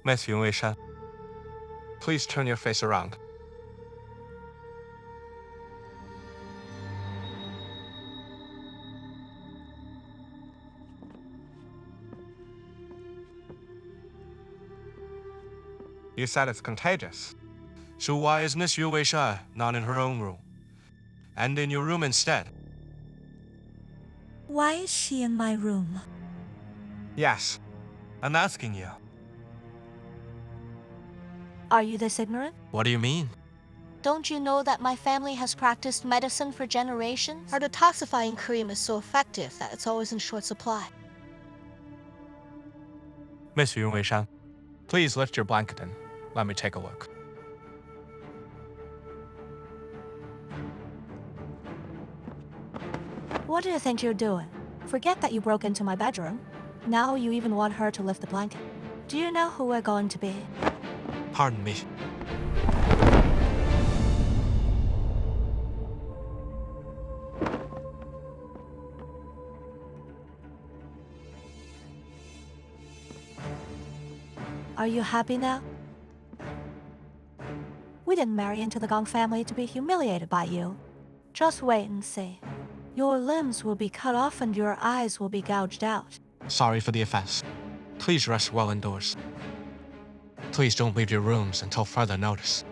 Miss Yun Weishan, please turn your face around. You said it's contagious. So why is Miss Yu Weishan not in her own room? And in your room instead? Why is she in my room? Yes, I'm asking you. Are you this ignorant? What do you mean? Don't you know that my family has practiced medicine for generations? Our detoxifying cream is so effective that it's always in short supply. Miss Yun Weishan, please lift your blanket and let me take a look. What do you think you're doing? Forget that you broke into my bedroom. Now you even want her to lift the blanket. Do you know who we're going to be? Pardon me. Are you happy now? We didn't marry into the Gong family to be humiliated by you. Just wait and see. Your limbs will be cut off and your eyes will be gouged out. Sorry for the offense. Please rest well indoors. Please don't leave your rooms until further notice.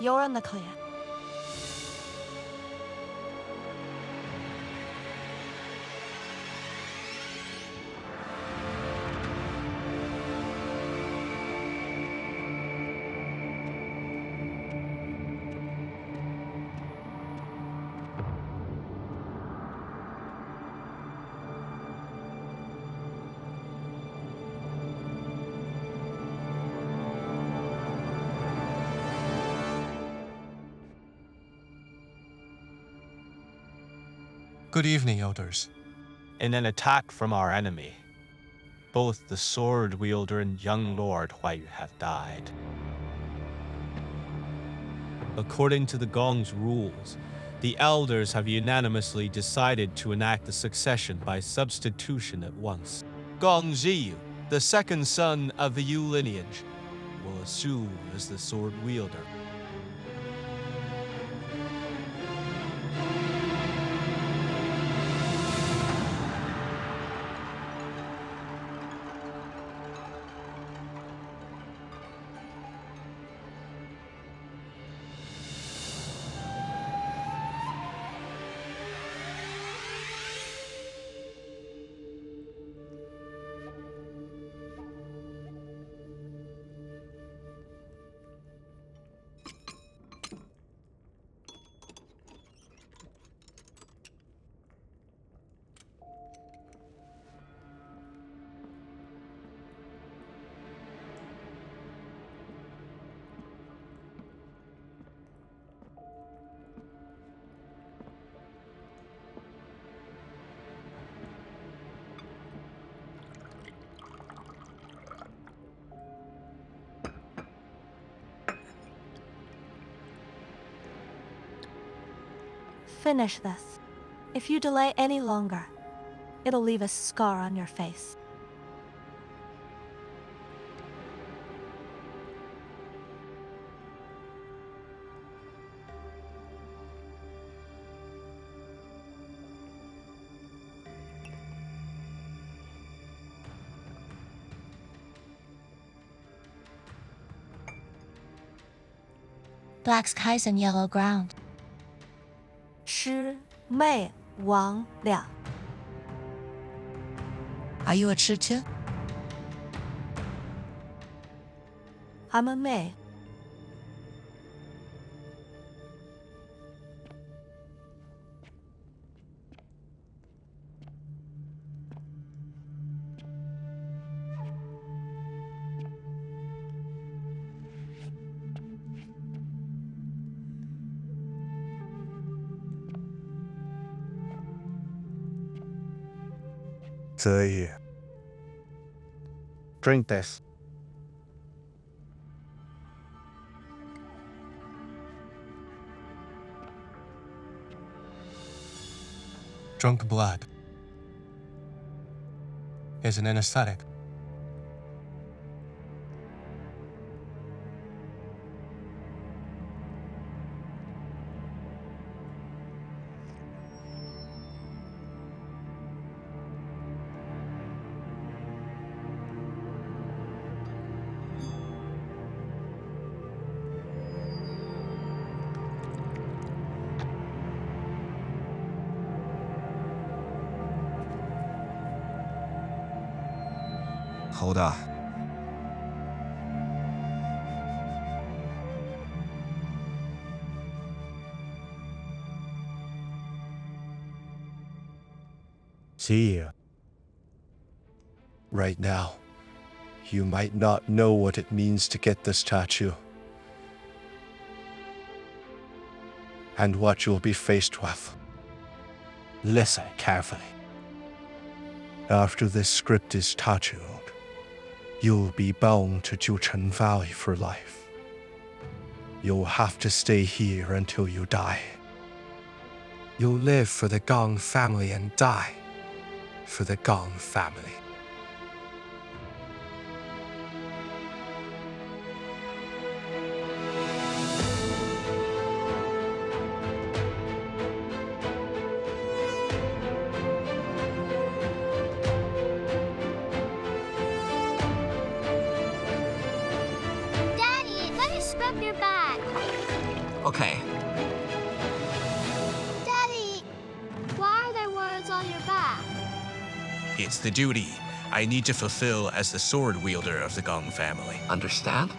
You're in the clear. Good evening, elders. In an attack from our enemy, both the sword wielder and young Lord Huaiyu have died. According to the Gong's rules, the elders have unanimously decided to enact the succession by substitution at once. Gong Ziyu, the second son of the Yu lineage, will assume as the sword wielder. Finish this. If you delay any longer, it'll leave a scar on your face. Black skies and yellow ground. 魑魅魍魉. Are you a Chitu? I'm a Mei. Ziyu. Drink this. Drunk blood is an anesthetic. Hold on. Ziyu. Right now, you might not know what it means to get this tattoo. And what you'll be faced with. Listen carefully. After this script is tattooed, you'll be bound to Chen Valley for life. You'll have to stay here until you die. You'll live for the Gong family and die for the Gong family. Scrub your back. Okay. Daddy, why are there words on your back? It's the duty I need to fulfill as the sword wielder of the Gong family. Understand?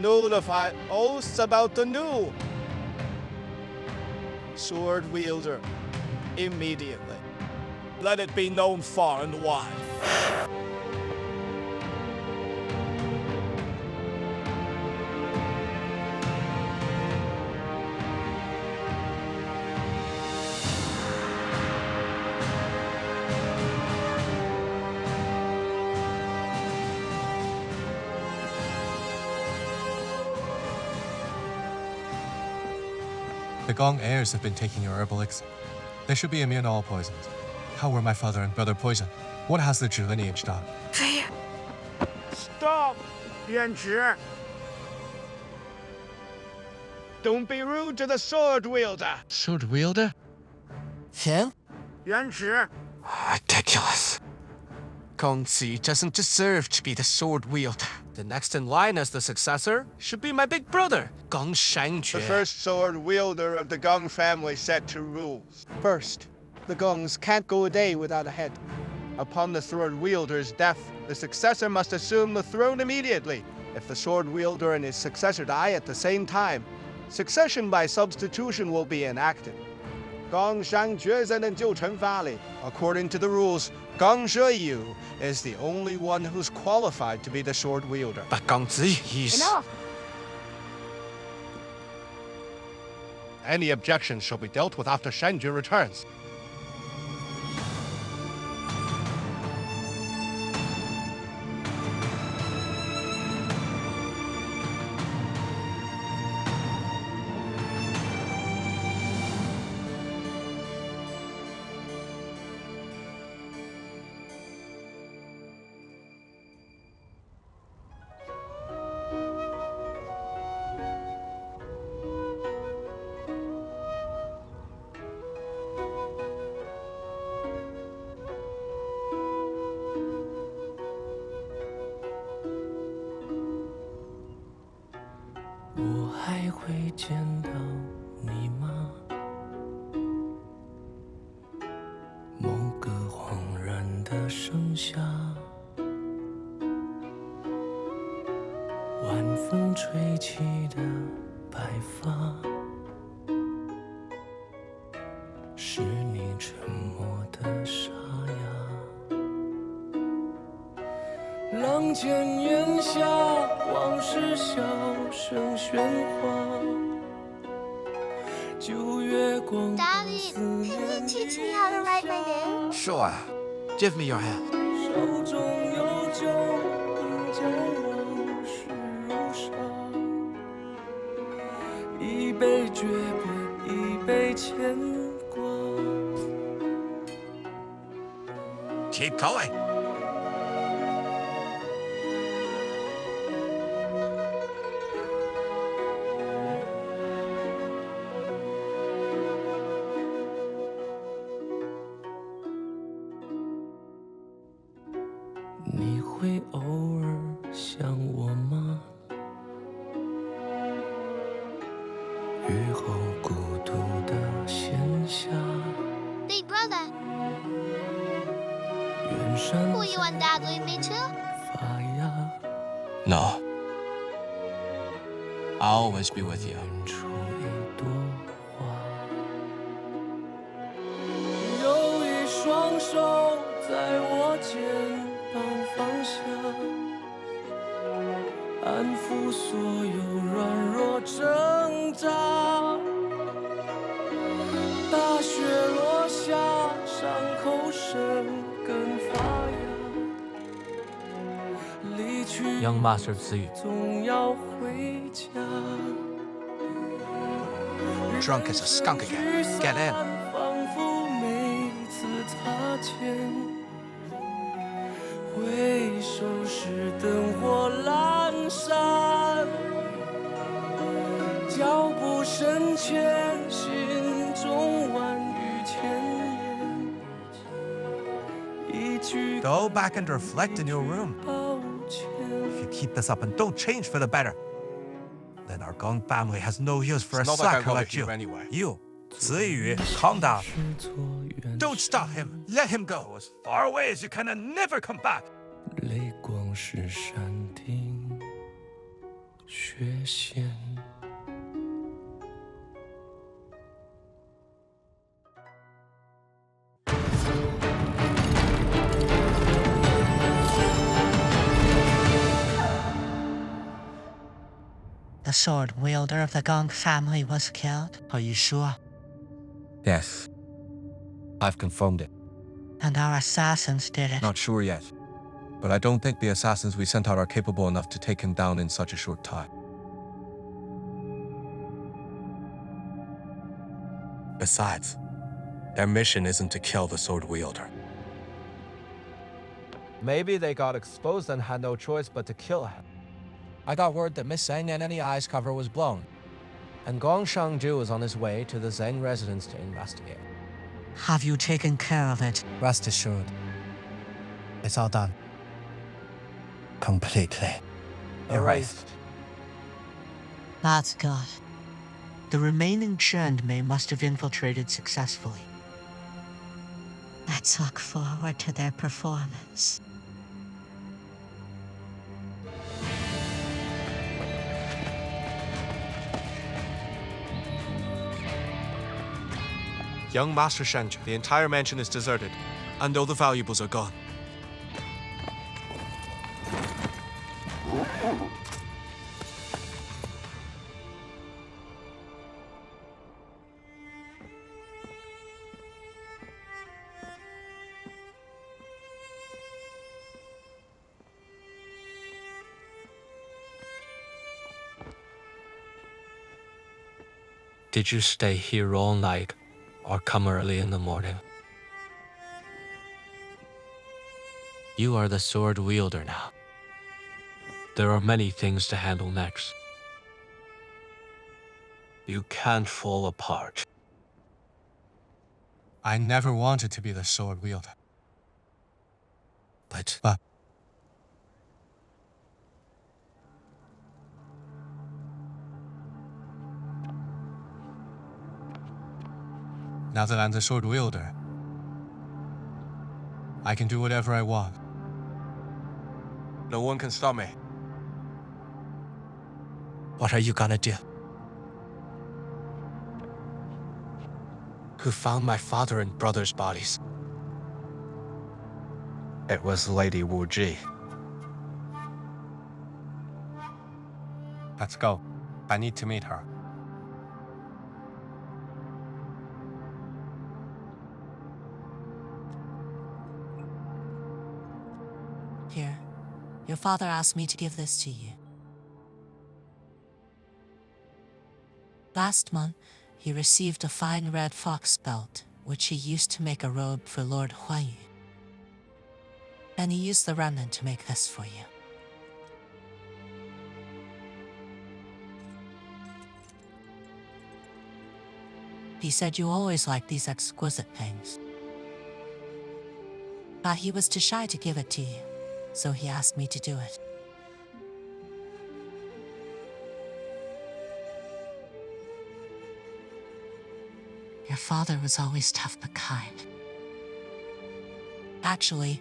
Notify oaths about the new sword wielder immediately. Let it be known far and wide. The Gong heirs have been taking your herbal elixir. They should be immune to all poisons. How were my father and brother poisoned? What has the Zhi lineage done? Stop! 延迟! Don't be rude to the sword wielder! Sword wielder? Him? 延迟! Ridiculous. Gong Ziyu doesn't deserve to be the sword wielder. The next in line as the successor should be my big brother, Gong Shangjue. The first sword wielder of the Gong family set two rules. First, the Gongs can't go a day without a head. Upon the sword wielder's death, the successor must assume the throne immediately. If the sword wielder and his successor die at the same time, succession by substitution will be enacted. Gong Shangjue in Chen Valley. According to the rules, Gong Ziyu is the only one who's qualified to be the sword wielder. But Gong Ziyu, he's... Enough. Any objections shall be dealt with after Shangju returns. 是你沉默的沙哑。浪尖檐下，往事小声喧哗。旧月光 Daddy, can you teach me how to write my name? Sure. Give me your hand. 手中有酒，饮将往事如沙。一杯诀别，一杯牵挂。Keep going. 你会偶尔想我吗？雨后孤独的闲暇， Big brother, 远山 will you and Dad leave me too? 发芽， No. I'll always be with you. 远处一朵花。有一双手在我肩膀放下，安抚所有软弱挣扎。大雪落下，伤口生根发芽。离去 Young Master of Ziyu. 总要回家。 Drunk as a skunk again. Get in. 仿佛每次擦肩，回首时灯火阑珊，脚步深浅，心中万语千言。一句 Go back and reflect in your room. 抱歉。 If you keep this up and don't change for the better, then our Gong family has no use for It's a not like I sucker wanna like you. keep anyway. You, Ziyu, calm down. 是做远 Don't stop him. Let him go as far away as you can and never come back. 泪光是山顶雪线。 The sword wielder of the Gong family was killed. Are you sure? Yes. I've confirmed it. And our assassins did it. Not sure yet. But I don't think the assassins we sent out are capable enough to take him down in such a short time. Besides, their mission isn't to kill the sword wielder. Maybe they got exposed and had no choice but to kill him. I got word that Miss Zeng and any eyes cover was blown, and Gong Shangju is on his way to the Zeng residence to investigate. Have you taken care of it? Rest assured, it's all done. Completely. Erased. That's good. The remaining Zhenmei must have infiltrated successfully. Let's look forward to their performance. Young Master Shenju, the entire mansion is deserted, and all the valuables are gone. Did you stay here all night, or come early in the morning? You are the sword wielder now. There are many things to handle next. You can't fall apart. I never wanted to be the sword wielder. But now that I'm the sword wielder, I can do whatever I want. no one can stop me. What are you gonna do? Who found my father and brother's bodies? It was Lady Wu Ji. Let's go. I need to meet her. Here, your father asked me to give this to you. Last month, he received a fine red fox belt, which he used to make a robe for Lord Huaiyu. And he used the remnant to make this for you. He said you always liked these exquisite things. But he was too shy to give it to you, so he asked me to do it. Your father was always tough but kind. Actually,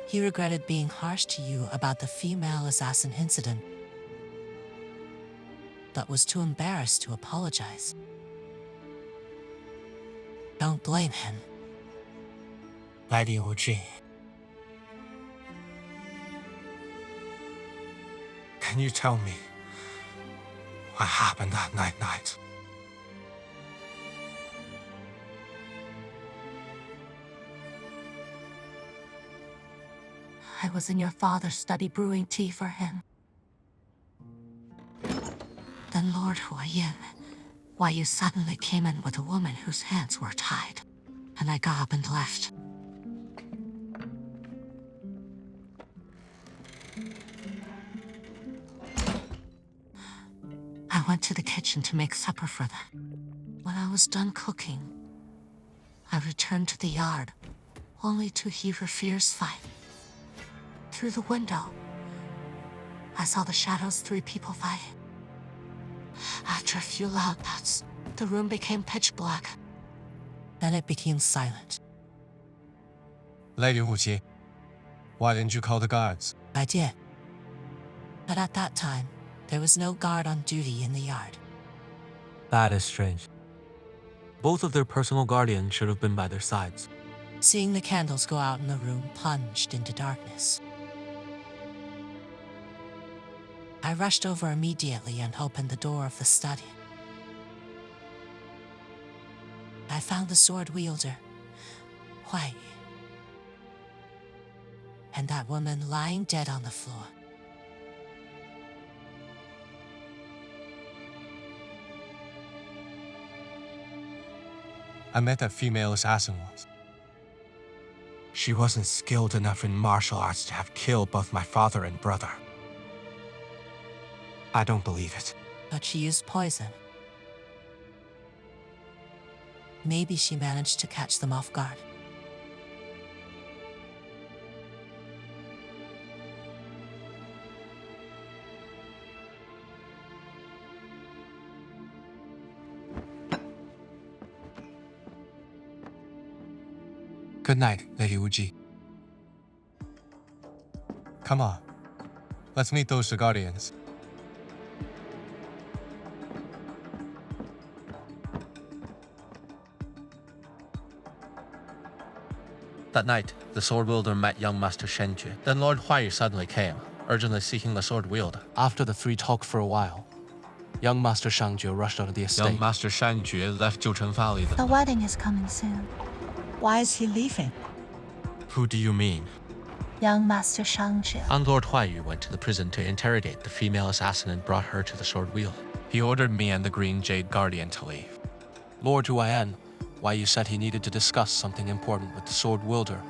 he regretted being harsh to you about the female assassin incident, but was too embarrassed to apologize. Don't blame him. Lady Wu Ji, Can you tell me what happened that night? I was in your father's study brewing tea for him. Then Lord Huaiyu suddenly came in with a woman whose hands were tied, and I got up and left. I went to the kitchen to make supper for them. When I was done cooking, I returned to the yard, only to hear a fierce fight. Through the window, I saw the shadows 3 people fighting. After a few loud bouts, the room became pitch black. Then it became silent. Lady Wu Ji, why didn't you call the guards? I did. But at that time, there was no guard on duty in the yard. That is strange. Both of their personal guardians should have been by their sides. Seeing the candles go out in the room plunged into darkness. I rushed over immediately and opened the door of the study. I found the sword wielder, Huaiyu, and that woman lying dead on the floor. I met that female assassin once. She wasn't skilled enough in martial arts to have killed both my father and brother. I don't believe it. But she used poison. Maybe she managed to catch them off guard. Good night, Lady Wu Ji. Come on. Let's meet those guardians. That night, the sword wielder met young Master Shen Jue. Then Lord Huaiyu suddenly came, urgently seeking the sword wielder. After the 3 talked for a while, young Master Shang Jue rushed out of the estate. Young Master Shan Jue left Jiuchen Valley. The wedding is coming soon. why is he leaving? Who do you mean? Young Master Shang Jue. And Lord Huaiyu went to the prison to interrogate the female assassin and brought her to the sword wheel. He ordered me and the Green Jade Guardian to leave. Lord Huaiyan, you said he needed to discuss something important with the sword wielder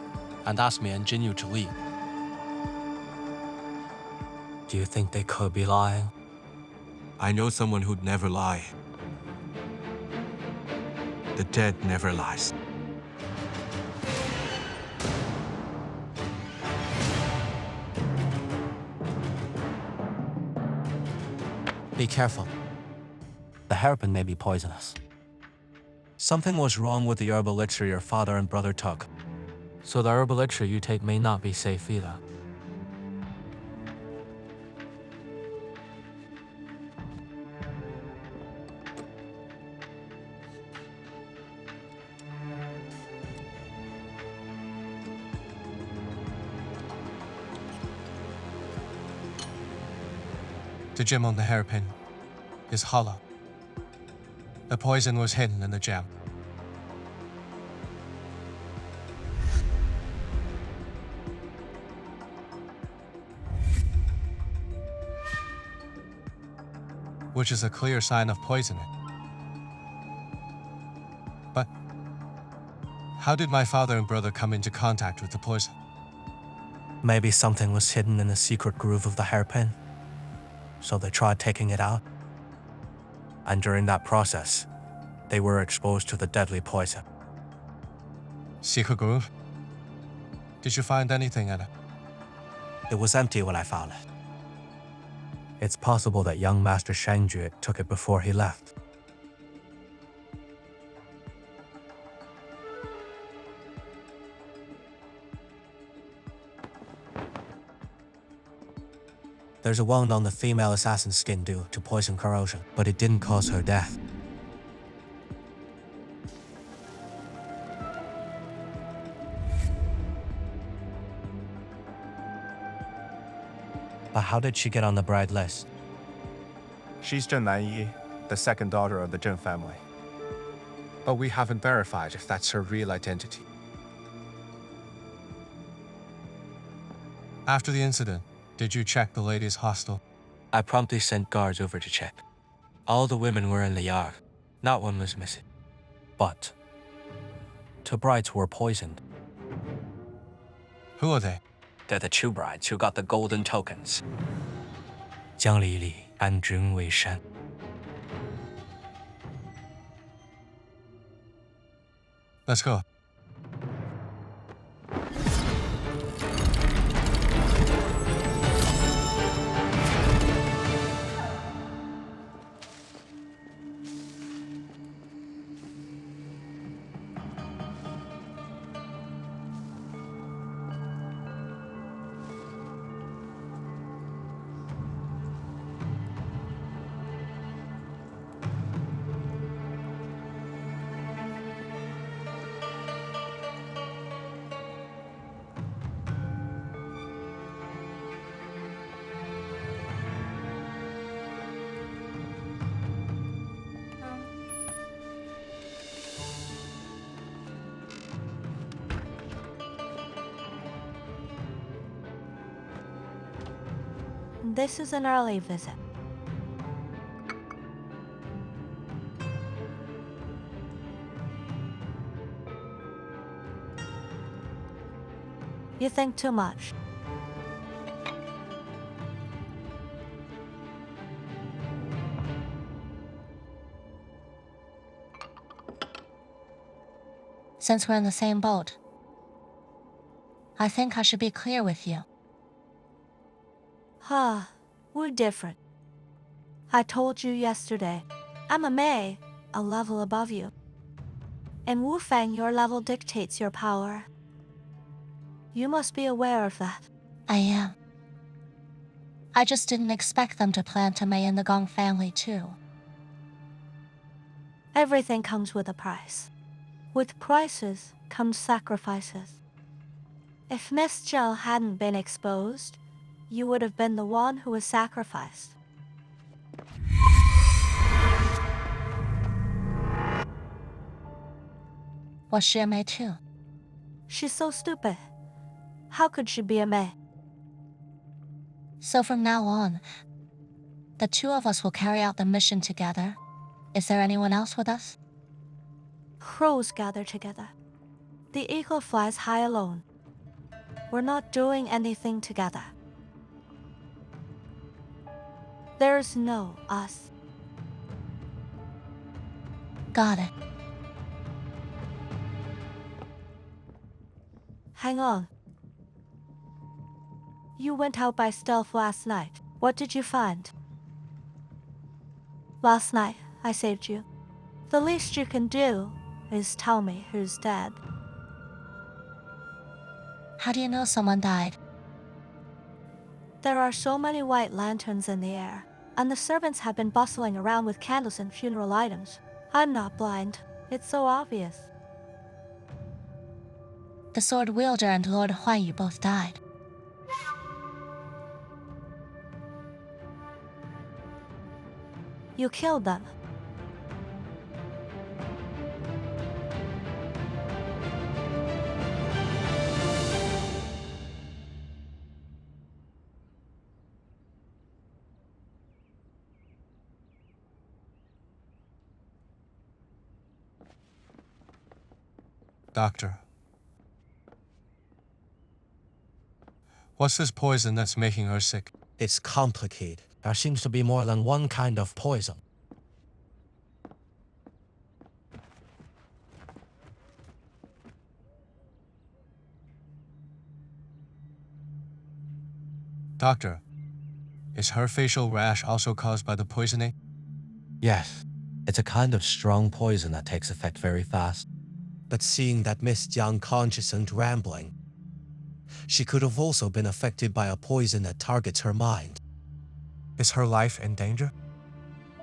and asked me and Jinyu to leave. Do you think they could be lying? I know someone who'd never lie. The dead never lies. Be careful. The hairpin may be poisonous. Something was wrong with the herbal elixir your father and brother took. So the herbal elixir you take may not be safe either. The gem on the hairpin is hollow. The poison was hidden in the gem. Which is a clear sign of poisoning. But how did my father and brother come into contact with the poison? Maybe something was hidden in the secret groove of the hairpin, so they tried taking it out. And during that process, they were exposed to the deadly poison. Secret groove? Did you find anything in it? It was empty when I found it. It's possible that young Master Shenjue took it before he left. There's a wound on the female assassin's skin due to poison corrosion, but it didn't cause her death. But how did she get on the bride list? She's Zhang Linghe, the second daughter of the Zheng family. But we haven't verified if that's her real identity. After the incident, did you check the lady's hostel? I promptly sent guards over to check. All the women were in the yard. Not one was missing. But two brides were poisoned. Who are they? They're the two brides who got the golden tokens. Zhang Linghe and Yun Weishan. Let's go. This is an early visit. You think too much. Since we're in the same boat, I think I should be clear with you. We're different. I told you yesterday, I'm a Mei, a level above you. In Wu Fang, your level dictates your power. You must be aware of that. I am. I just didn't expect them to plan to Mei in the Gong family too. Everything comes with a price. With prices comes sacrifices. If Miss Zhou hadn't been exposed, you would have been the one who was sacrificed. Was she a Mei too? She's so stupid. How could she be a Mei? So from now on, the two of us will carry out the mission together. Is there anyone else with us? Crows gather together. The eagle flies high alone. We're not doing anything together. There's no us. Got it. Hang on. You went out by stealth last night. What did you find? Last night, I saved you. The least you can do is tell me who's dead. How do you know someone died? There are so many white lanterns in the air, and the servants have been bustling around with candles and funeral items. I'm not blind. It's so obvious. The sword wielder and Lord Huaiyu both died. You killed them. Doctor, what's this poison that's making her sick? It's complicated. There seems to be more than one kind of poison. Doctor, is her facial rash also caused by the poisoning? Yes, it's a kind of strong poison that takes effect very fast. But seeing that Miss Jiang conscious and rambling, she could have also been affected by a poison that targets her mind. Is her life in danger?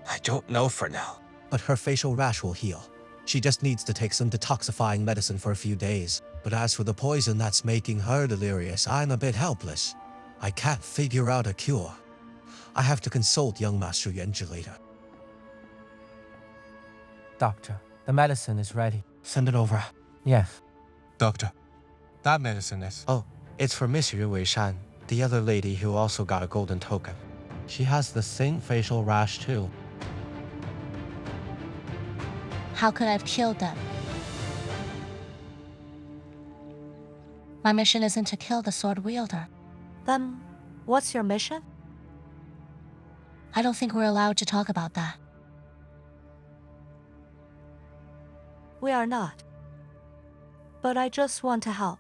I don't know for now. But her facial rash will heal. She just needs to take some detoxifying medicine for a few days. But as for the poison that's making her delirious, I'm a bit helpless. I can't figure out a cure. I have to consult young Master Yuan later. Doctor, the medicine is ready. Send it over. Yes. Doctor, that medicine is... Oh, it's for Miss Yun Weishan, the other lady who also got a golden token. She has the same facial rash too. How could I have killed them? My mission isn't to kill the sword wielder. Then, what's your mission? I don't think we're allowed to talk about that. We are not. But I just want to help.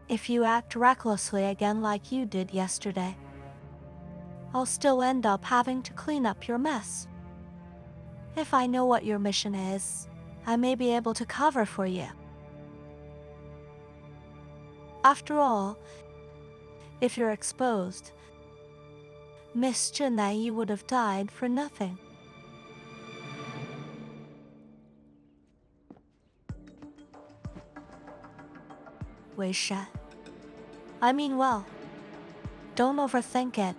If you act recklessly again like you did yesterday, I'll still end up having to clean up your mess. If I know what your mission is, I may be able to cover for you. After all, if you're exposed, Miss Zhenai would have died for nothing. Weishan, I mean well. Don't overthink it.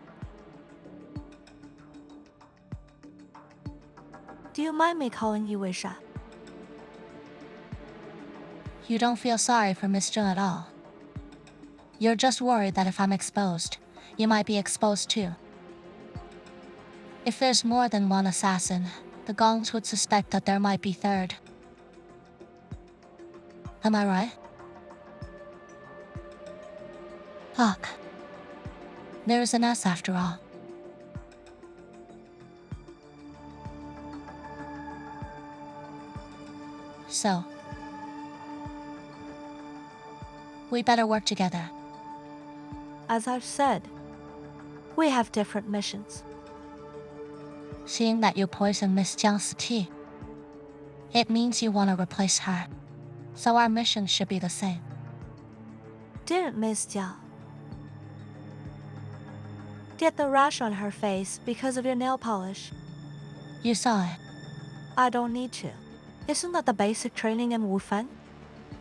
Do you mind me calling you Weishan? You don't feel sorry for Miss Zheng at all. You're just worried that if I'm exposed, you might be exposed too. If there's more than one assassin, the Gongs would suspect that there might be third. Am I right? Look, there is an S after all. So, we better work together. As I've said, we have different missions. Seeing that you poisoned Miss Jiang's tea, it means you want to replace her. So our mission should be the same. Didn't Miss Jiang get the rash on her face because of your nail polish? You saw it. I don't need to. Isn't that the basic training in Wufan?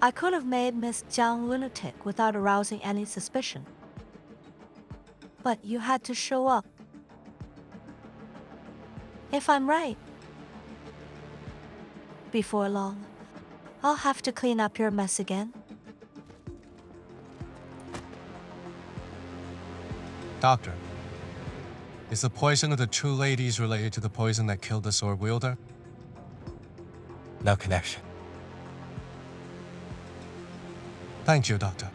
I could have made Miss Jiang lunatic without arousing any suspicion. But you had to show up. If I'm right, before long, I'll have to clean up your mess again. Doctor, is the poison of the two ladies related to the poison that killed the sword wielder? No connection. Thank you, Doctor.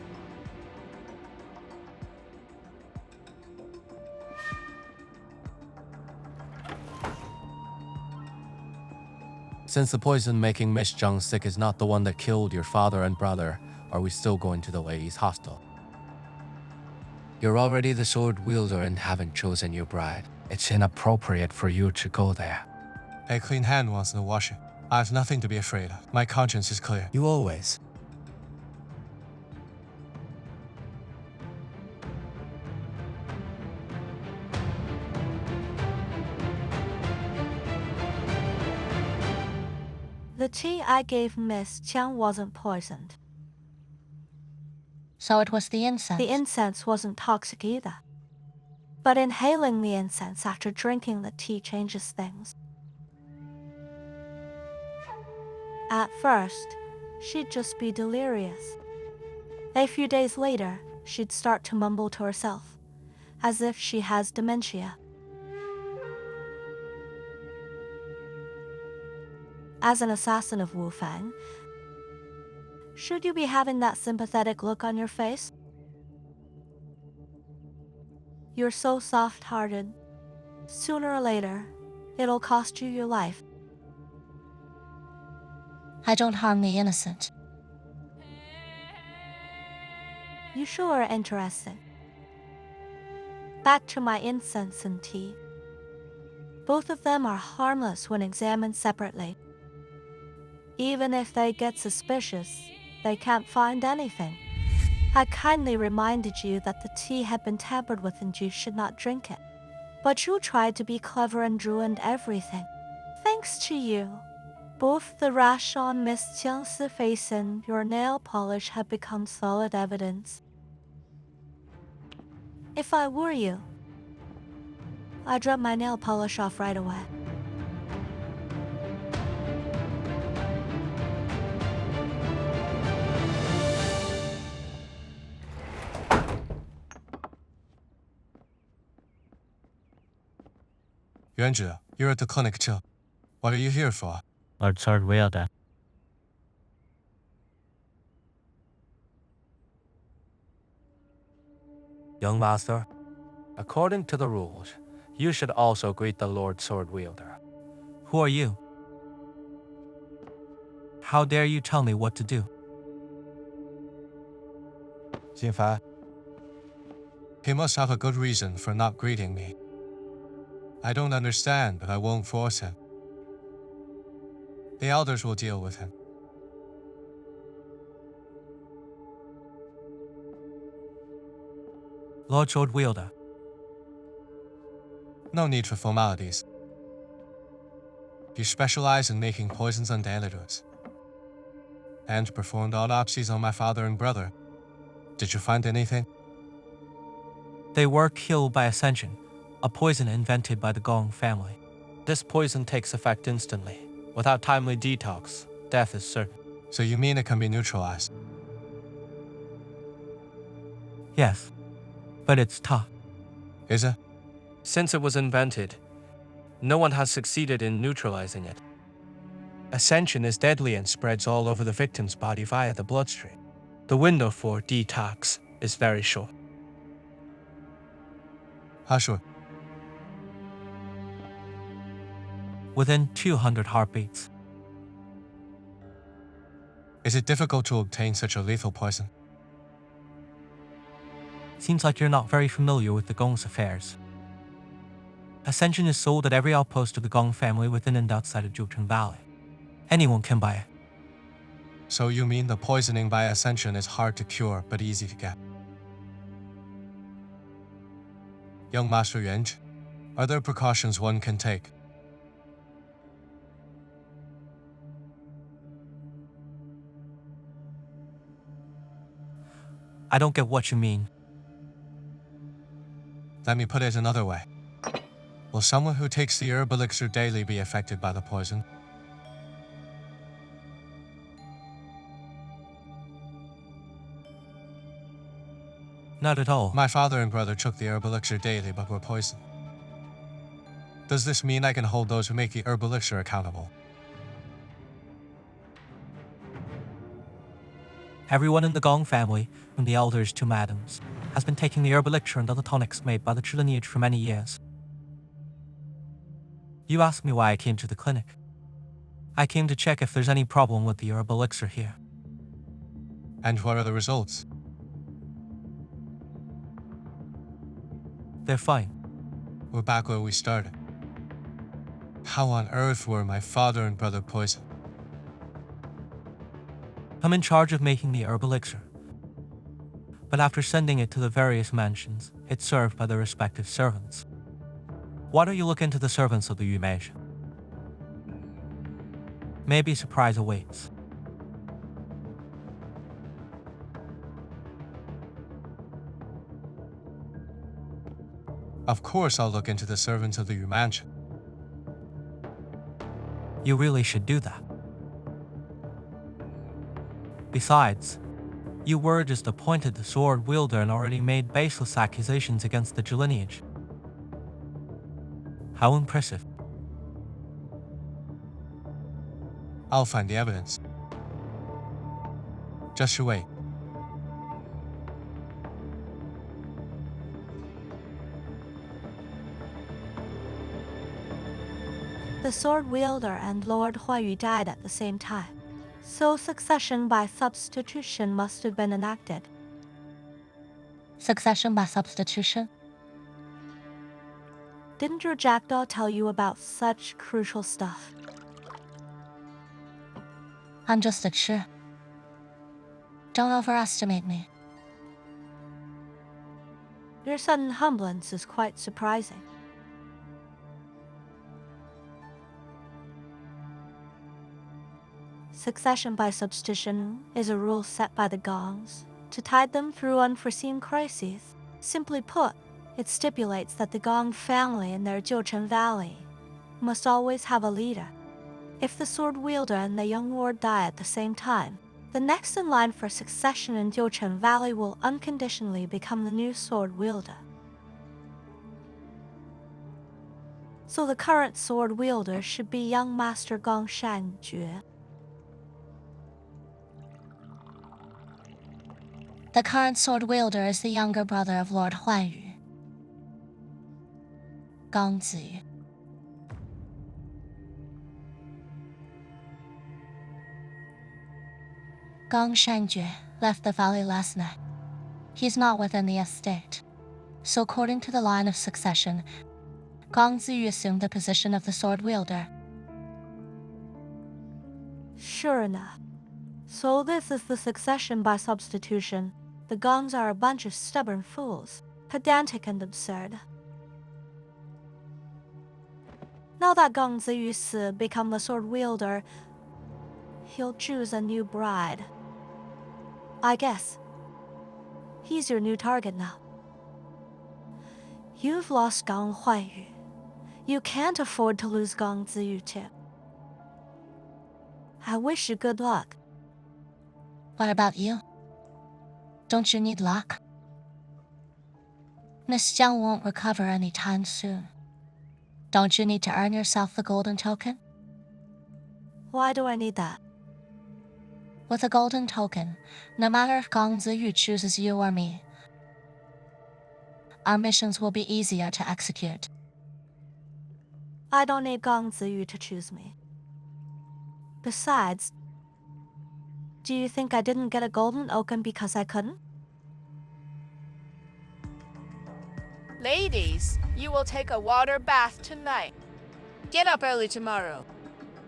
Since the poison making Miss Zheng sick is not the one that killed your father and brother, are we still going to the ladies' hostel? You're already the sword wielder and haven't chosen your bride. It's inappropriate for you to go there. A clean hand wants to wash it. I have nothing to be afraid of. My conscience is clear. You always. The tea I gave Miss Jiang wasn't poisoned. So it was the incense. The incense wasn't toxic either. But inhaling the incense after drinking the tea changes things. At first, she'd just be delirious. A few days later, she'd start to mumble to herself, as if she has dementia. As an assassin of Wu Fang, should you be having that sympathetic look on your face? You're so soft-hearted. Sooner or later, it'll cost you your life. I don't harm the innocent. You sure are interesting. Back to my incense and tea. Both of them are harmless when examined separately. Even if they get suspicious, they can't find anything. I kindly reminded you that the tea had been tampered with and you should not drink it. But you tried to be clever and ruined everything. Thanks to you, both the rash on Miss Jiang's face and your nail polish have become solid evidence. If I were you, I'd rub my nail polish off right away. Yuanzhi, you're at the clinic too. What are you here for? Lord Sword Wielder. Young master, according to the rules, you should also greet the Lord Sword Wielder. Who are you? How dare you tell me what to do? Jinfa. He must have a good reason for not greeting me. I don't understand, but I won't force him. The elders will deal with him. Lord Sword Wielder. No need for formalities. You specialize in making poisons and antidotes, and performed autopsies on my father and brother. Did you find anything? They were killed by ascension, a poison invented by the Gong family. This poison takes effect instantly. Without timely detox, death is certain. So you mean it can be neutralized? Yes, but it's tough. Is it? Since it was invented, no one has succeeded in neutralizing it. Ascension is deadly and spreads all over the victim's body via the bloodstream. The window for detox is very short. How short? Within 200 heartbeats. Is it difficult to obtain such a lethal poison? Seems like you're not very familiar with the Gong's affairs. Ascension is sold at every outpost of the Gong family within and outside of Zhucheng Valley. Anyone can buy it. So you mean the poisoning by ascension is hard to cure, but easy to get? Young Master Yuanzhi, are there precautions one can take? I don't get what you mean. Let me put it another way. Will someone who takes the herb elixir daily be affected by the poison? Not at all. My father and brother took the herb elixir daily but were poisoned. Does this mean I can hold those who make the herb elixir accountable? Everyone in the Gong family, from the elders to madams, has been taking the herb elixir and other tonics made by the true lineage for many years. You asked me why I came to the clinic. I came to check if there's any problem with the herb elixir here. And what are the results? They're fine. We're back where we started. How on earth were my father and brother poisoned? I'm in charge of making the herb elixir. But after sending it to the various mansions, it's served by the respective servants. Why don't you look into the servants of the Yu Weishan? Maybe a surprise awaits. Of course I'll look into the servants of the Yu mansion. You really should do that. Besides, you were just appointed the sword wielder and already made baseless accusations against the Zhu lineage. How impressive. I'll find the evidence. Just you wait. The sword wielder and Lord Huaiyu died at the same time, so succession by substitution must have been enacted. Succession by substitution? Didn't your jackdaw tell you about such crucial stuff? I'm just unsure. Don't overestimate me. Your sudden humblance is quite surprising. Succession by substitution is a rule set by the Gongs to tide them through unforeseen crises. Simply put, it stipulates that the Gong family in their Jiuchen Valley must always have a leader. If the sword wielder and the young lord die at the same time, the next in line for succession in Jiuchen Valley will unconditionally become the new sword wielder. So the current sword wielder should be young Master Gong Shanjue. The current sword wielder is the younger brother of Lord Huaiyu, Gong Ziyu. Gong Shanjue left the valley last night. He's not within the estate, so according to the line of succession, Gong Ziyu assumed the position of the sword wielder. Sure enough. So this is the succession by substitution. The Gongs are a bunch of stubborn fools, pedantic and absurd. Now that Gong Ziyu become the sword wielder, he'll choose a new bride. I guess he's your new target now. You've lost Gong Huaiyu. You can't afford to lose Gong Ziyu too. I wish you good luck. What about you? Don't you need luck? Miss Jiang won't recover anytime soon. Don't you need to earn yourself the golden token? Why do I need that? With a golden token, no matter if Gong Ziyu chooses you or me, our missions will be easier to execute. I don't need Gong Ziyu to choose me. Besides, do you think I didn't get a golden token because I couldn't? Ladies, you will take a water bath tonight. Get up early tomorrow.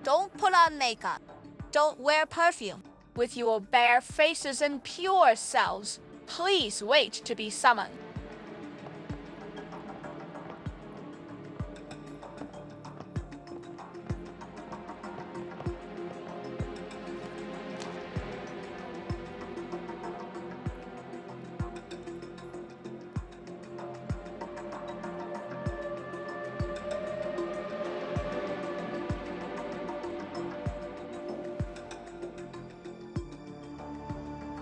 Don't put on makeup. Don't wear perfume. With your bare faces and pure selves, please wait to be summoned.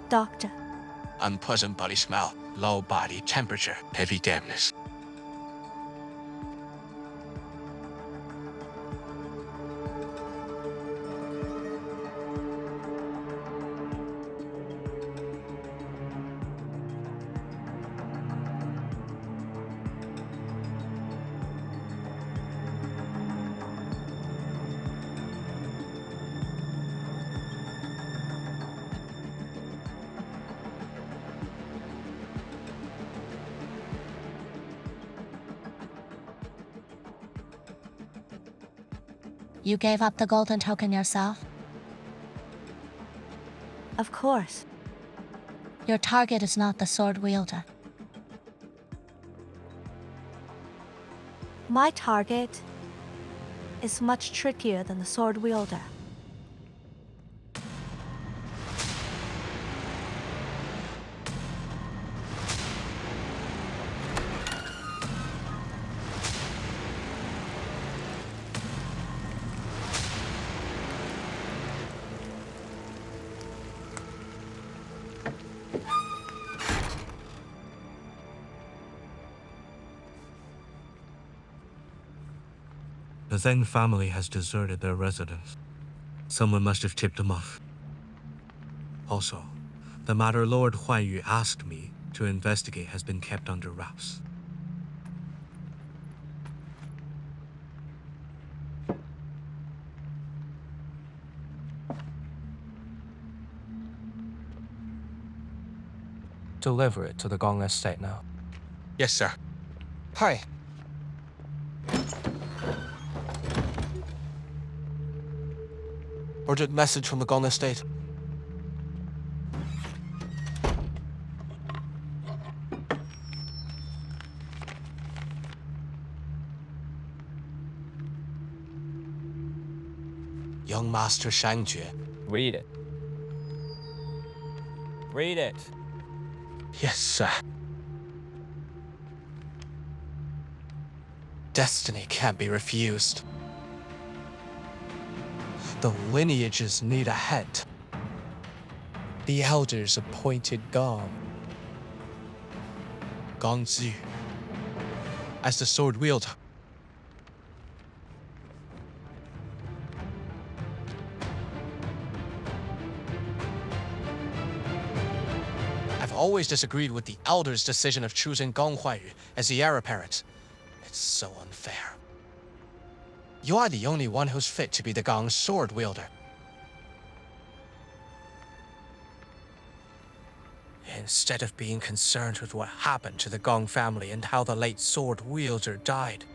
Doctor. Unpleasant body smell, low body temperature, heavy dampness. You gave up the golden token yourself? Of course. Your target is not the sword wielder. My target is much trickier than the sword wielder. Zeng family has deserted their residence. Someone must have tipped them off. Also, the matter Lord Huaiyu asked me to investigate has been kept under wraps. Deliver it to the Gong estate now. Yes, sir. Hi. Urgent message from the Gong estate. Young Master Shangjue. Read it. Read it. Yes, sir. Destiny can't be refused. The lineages need a head. The elders appointed Gong. Gong Ziyu as the sword wielder. I've always disagreed with the elders' decision of choosing Gong Huaiyu as the heir apparent. It's so unfair. You are the only one who's fit to be the Gong's sword wielder. Instead of being concerned with what happened to the Gong family and how the late sword wielder died,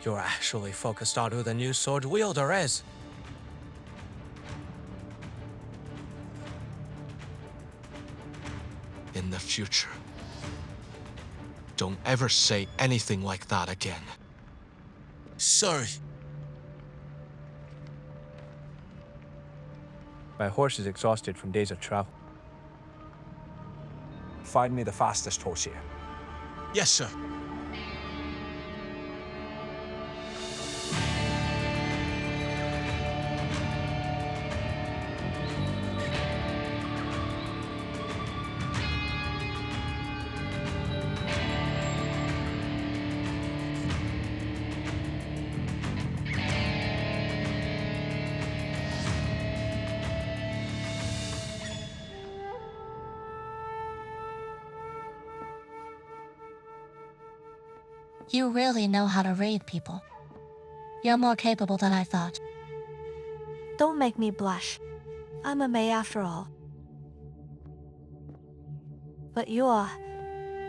you're actually focused on who the new sword wielder is. In the future, don't ever say anything like that again. Sorry. My horse is exhausted from days of travel. Find me the fastest horse here. Yes, sir. You really know how to read people. You're more capable than I thought. Don't make me blush. I'm a May after all. But you're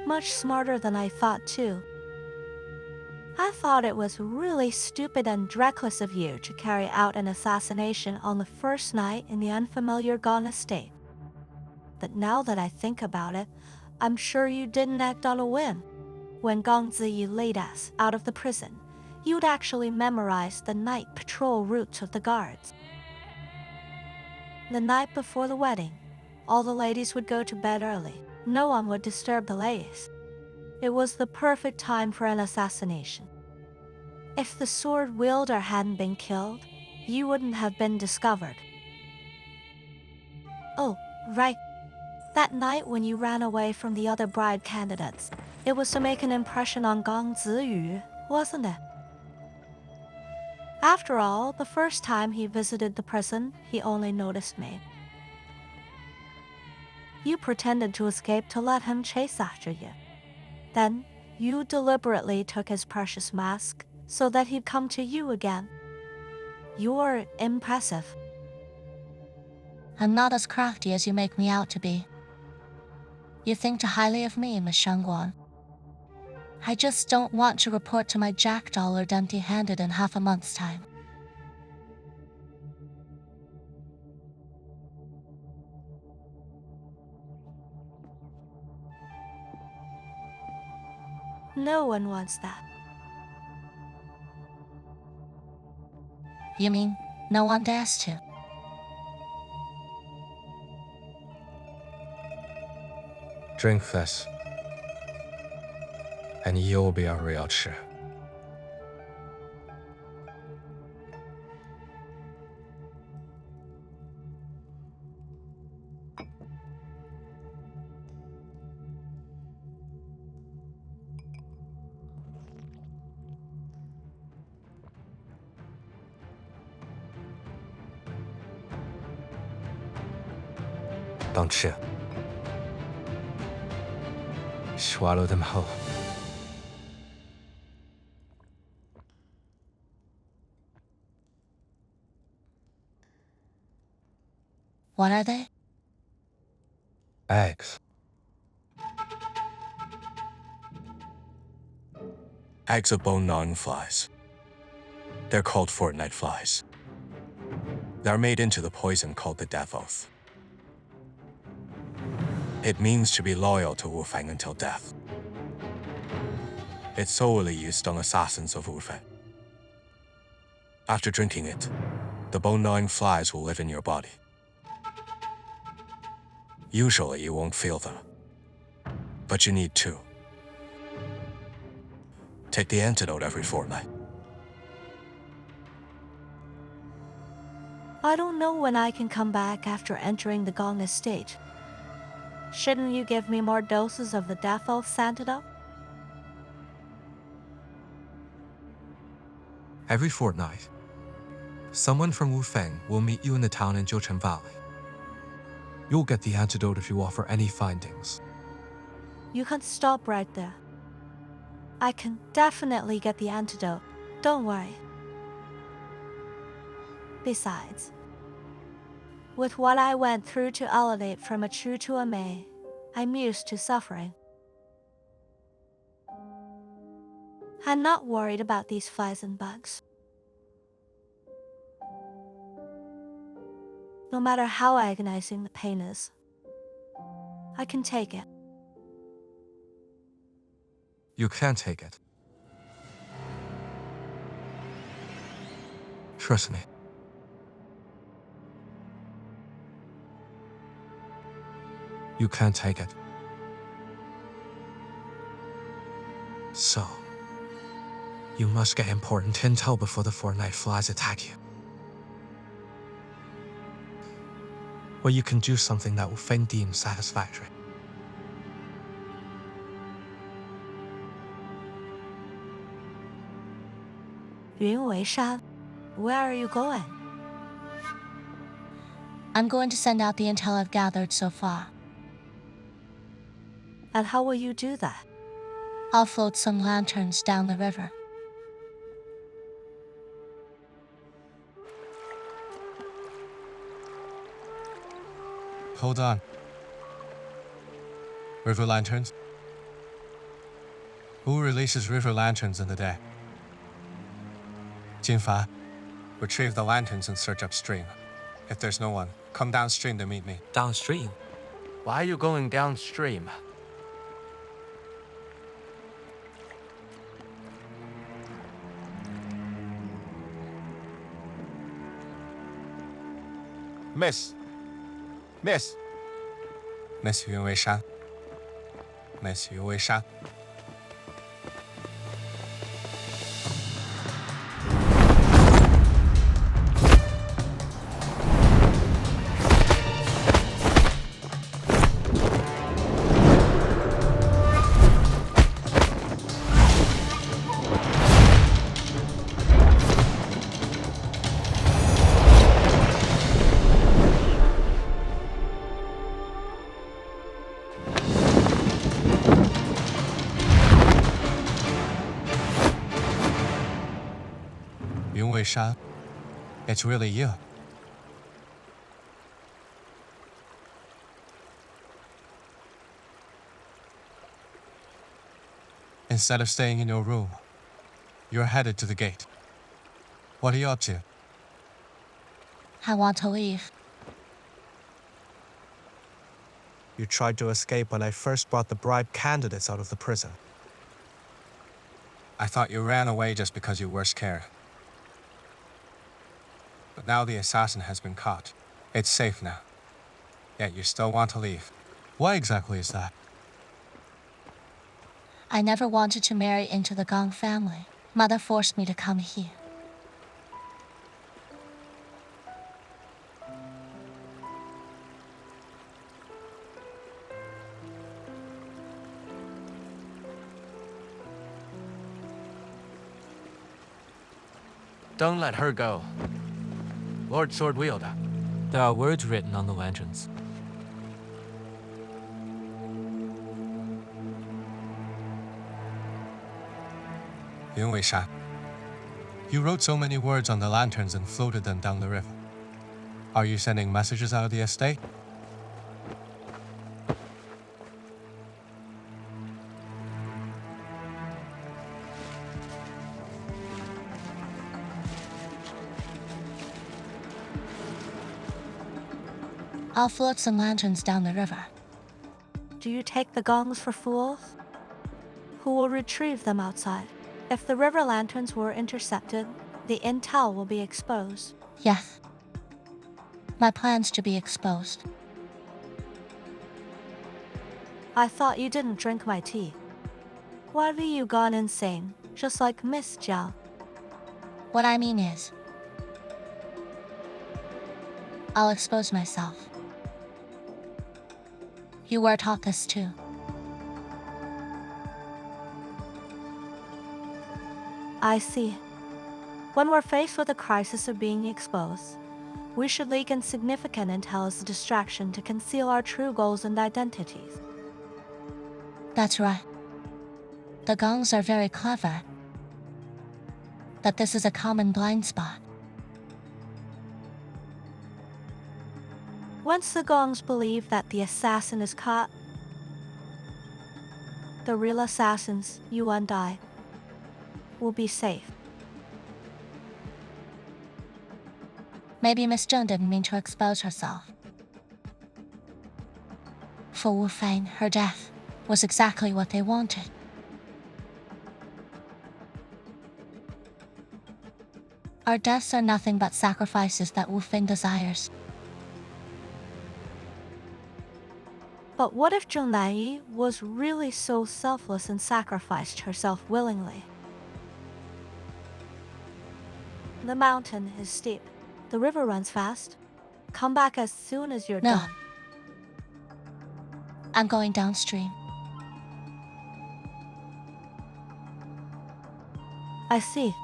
much smarter than I thought too. I thought it was really stupid and reckless of you to carry out an assassination on the first night in the unfamiliar Gong estate. But now that I think about it, I'm sure you didn't act on a whim. When Gong Ziyu laid us out of the prison, you'd actually memorized the night patrol routes of the guards. The night before the wedding, all the ladies would go to bed early. No one would disturb the ladies. It was the perfect time for an assassination. If the sword wielder hadn't been killed, you wouldn't have been discovered. Oh, right. That night when you ran away from the other bride candidates, it was to make an impression on Gong Ziyu, wasn't it? After all, the first time he visited the prison, he only noticed me. You pretended to escape to let him chase after you. Then, you deliberately took his precious mask so that he'd come to you again. You're impressive. I'm not as crafty as you make me out to be. You think too highly of me, Miss Shangguan. I just don't want to report to my jackdaw or empty-handed in half a month's time. No one wants that. You mean no one dares to? Drink this, and you'll be a real Chi. 当吃. Swallow them whole. What are they? Eggs. Eggs of bone-gnawing flies. They're called fortnight flies. They're made into the poison called the death oath. It means to be loyal to Wu Feng until death. It's solely used on assassins of Wu Feng. After drinking it, the bone-gnawing flies will live in your body. Usually you won't feel them, but you need to. Take the antidote every fortnight. I don't know when I can come back after entering the Gong estate. Shouldn't you give me more doses of the death oath's antidote? Every fortnight, someone from Wu Feng will meet you in the town in Jiuchen Valley. You'll get the antidote if you offer any findings. You can stop right there. I can definitely get the antidote. Don't worry. Besides, with what I went through to elevate from a Chu to a Mei, I'm used to suffering. I'm not worried about these flies and bugs. No matter how agonizing the pain is, I can take it. You can take it. Trust me. You can take it. So, you must get important intel before the fortnight flies attack you. Or you can do something that Wu Feng deems satisfactory. Yun Weishan, where are you going? I'm going to send out the intel I've gathered so far. And how will you do that? I'll float some lanterns down the river. Hold on. River lanterns? Who releases river lanterns in the day? Jinfa, retrieve the lanterns and search upstream. If there's no one, come downstream to meet me. Downstream? Why are you going downstream? Miss Yun Weishan. Miss Yun Weishan. Yun Weishan, it's really you. Instead of staying in your room, you're headed to the gate. What are you up to? I want to leave. You tried to escape when I first brought the bribed candidates out of the prison. I thought you ran away just because you were scared. But now the assassin has been caught. It's safe now. Yet you still want to leave. Why exactly is that? I never wanted to marry into the Gong family. Mother forced me to come here. Don't let her go. Lord Sword Wielder. There are words written on the lanterns. Yun Weishan. You wrote so many words on the lanterns and floated them down the river. Are you sending messages out of the estate? I'll float some lanterns down the river. Do you take the gongs for fools? Who will retrieve them outside? If the river lanterns were intercepted, the intel will be exposed. Yes. My plan's to be exposed. I thought you didn't drink my tea. Why have you gone insane, just like Miss Jiao? What I mean is, I'll expose myself. You were taught this too. I see. When we're faced with a crisis of being exposed, we should leak insignificant intel as a distraction to conceal our true goals and identities. That's right. The gongs are very clever. But this is a common blind spot. Once the gongs believe that the assassin is caught, the real assassins, you and I, will be safe. Maybe Miss Zheng didn't mean to expose herself. For Wu Fang, her death was exactly what they wanted. Our deaths are nothing but sacrifices that Wu Fang desires. But what if Zheng Linghe was really so selfless and sacrificed herself willingly? The mountain is steep. The river runs fast. Come back as soon as you're No. done. I'm going downstream. I see.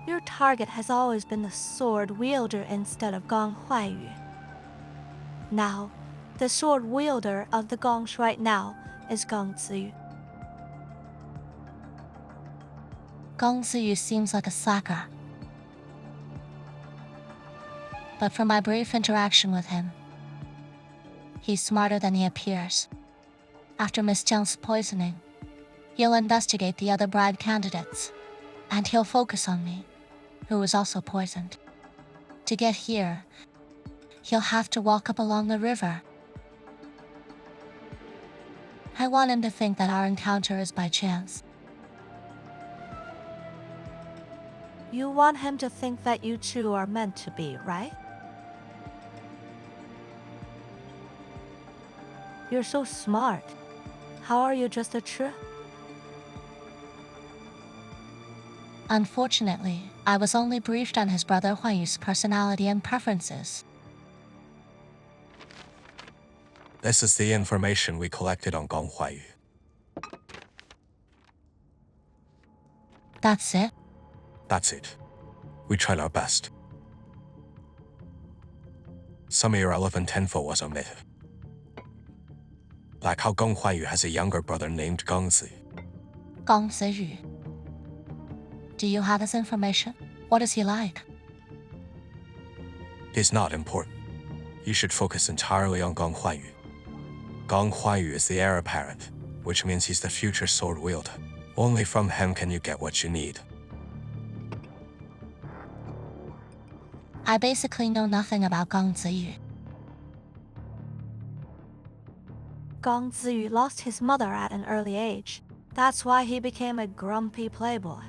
Your target has always been the sword wielder instead of Gong Huaiyu. Now, the sword wielder of the gongs right now is Gong Ziyu. Gong Ziyu seems like a slacker. But from my brief interaction with him, he's smarter than he appears. After Miss Jiang's poisoning, he'll investigate the other bride candidates, and he'll focus on me, who was also poisoned. To get here, he'll have to walk up along the river. I want him to think that our encounter is by chance. You want him to think that you two are meant to be, right? You're so smart. How are you just a trick? Unfortunately, I was only briefed on his brother Huaiyu's personality and preferences. This is the information we collected on Gong Huaiyu. That's it? That's it. We tried our best. Some irrelevant info was omitted. Like how Gong Huaiyu has a younger brother named Gong Ziyu. Gong Ziyu. Do you have his information? What is he like? It's not important. You should focus entirely on Gong Huaiyu. Gong Huaiyu is the heir apparent, which means he's the future sword wielder. Only from him can you get what you need. I basically know nothing about Gong Ziyu. Gong Ziyu lost his mother at an early age. That's why he became a grumpy playboy.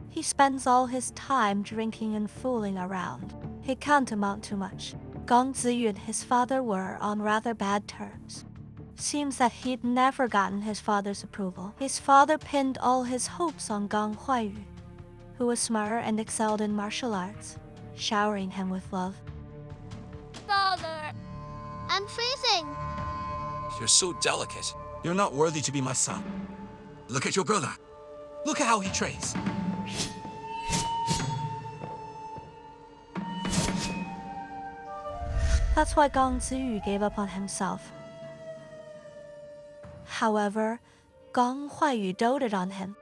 He spends all his time drinking and fooling around. He can't amount to much. Gong Ziyu and his father were on rather bad terms. Seems that he'd never gotten his father's approval. His father pinned all his hopes on Gong Huaiyu, who was smarter and excelled in martial arts, showering him with love. Father, I'm freezing. You're so delicate. You're not worthy to be my son. Look at your brother. Look at how he trains. That's why Gong Ziyu gave up on himself. However, Gong Huaiyu doted on him.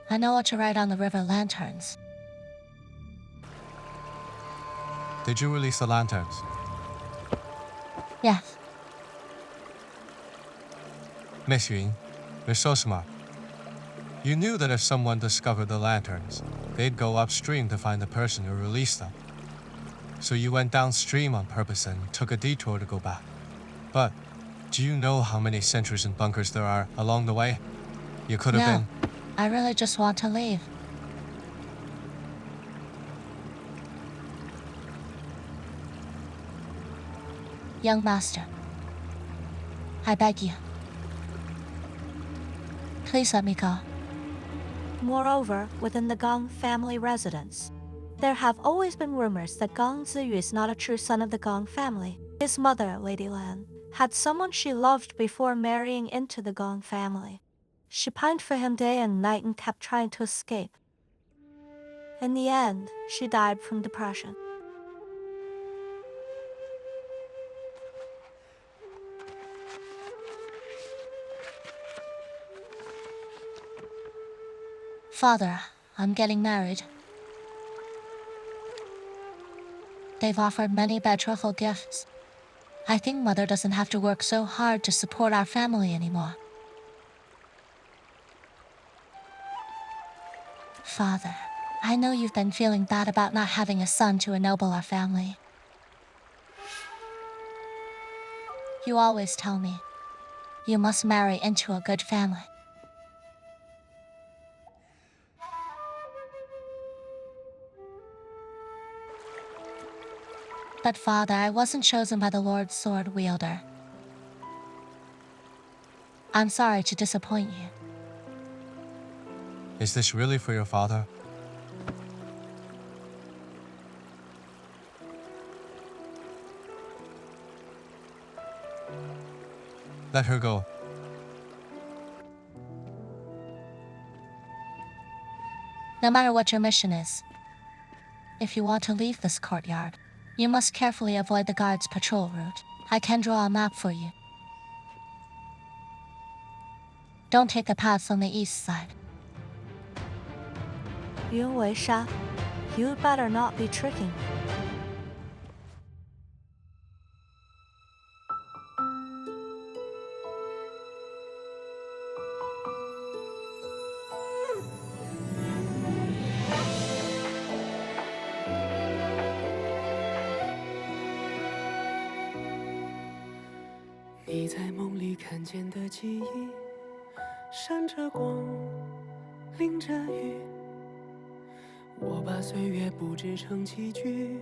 I know what to write on the river lanterns. Did you release the lanterns? Yes. Miss Yun, you're so smart. You knew that if someone discovered the lanterns, they'd go upstream to find the person who released them. So you went downstream on purpose and took a detour to go back. But do you know how many sentries and bunkers there are along the way? You could have been... I really just want to leave. Young master, I beg you. Please let me go. Moreover, within the Gong family residence, there have always been rumors that Gong Ziyu is not a true son of the Gong family. His mother, Lady Lan, had someone she loved before marrying into the Gong family. She pined for him day and night and kept trying to escape. In the end, she died from depression. Father, I'm getting married. They've offered many betrothal gifts. I think Mother doesn't have to work so hard to support our family anymore. Father, I know you've been feeling bad about not having a son to ennoble our family. You always tell me, you must marry into a good family. But Father, I wasn't chosen by the Lord's sword wielder. I'm sorry to disappoint you. Is this really for your father? Let her go. No matter what your mission is, if you want to leave this courtyard, you must carefully avoid the guards' patrol route. I can draw a map for you. Don't take the paths on the east side. Yun Weishan, you'd better not be tricking me.你在梦里看见的记忆，闪着光，淋着雨。我把岁月布置成棋局，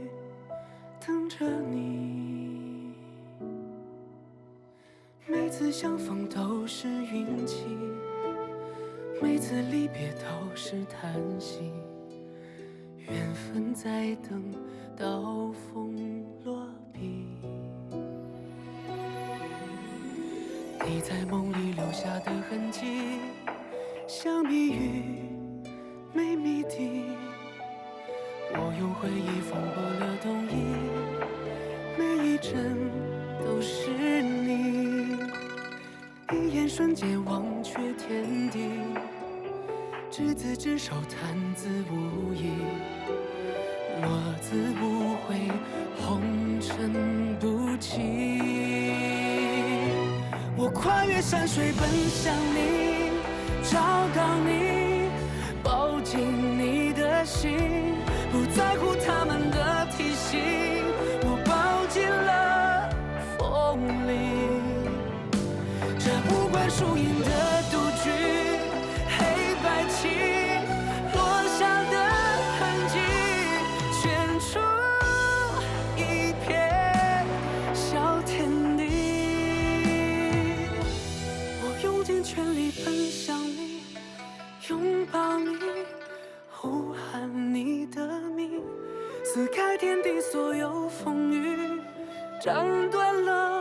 等着你。每次相逢都是运气，每次离别都是叹息。缘分在等到风落笔。你在梦里留下的痕迹，像谜语没谜底。我用回忆缝过了冬衣，每一针都是你。一眼瞬间忘却天地，执子之手，弹字无意。落字无悔，红尘不弃。我跨越山水奔向你，找到你，抱紧你的心，不在乎他们的提醒，我抱紧了风铃。这无关输赢的赌局，黑白棋落下的痕迹，圈出一片小天地。我用尽全力奔向你，拥抱你，呼喊你的名，撕开天地所有风雨，斩断了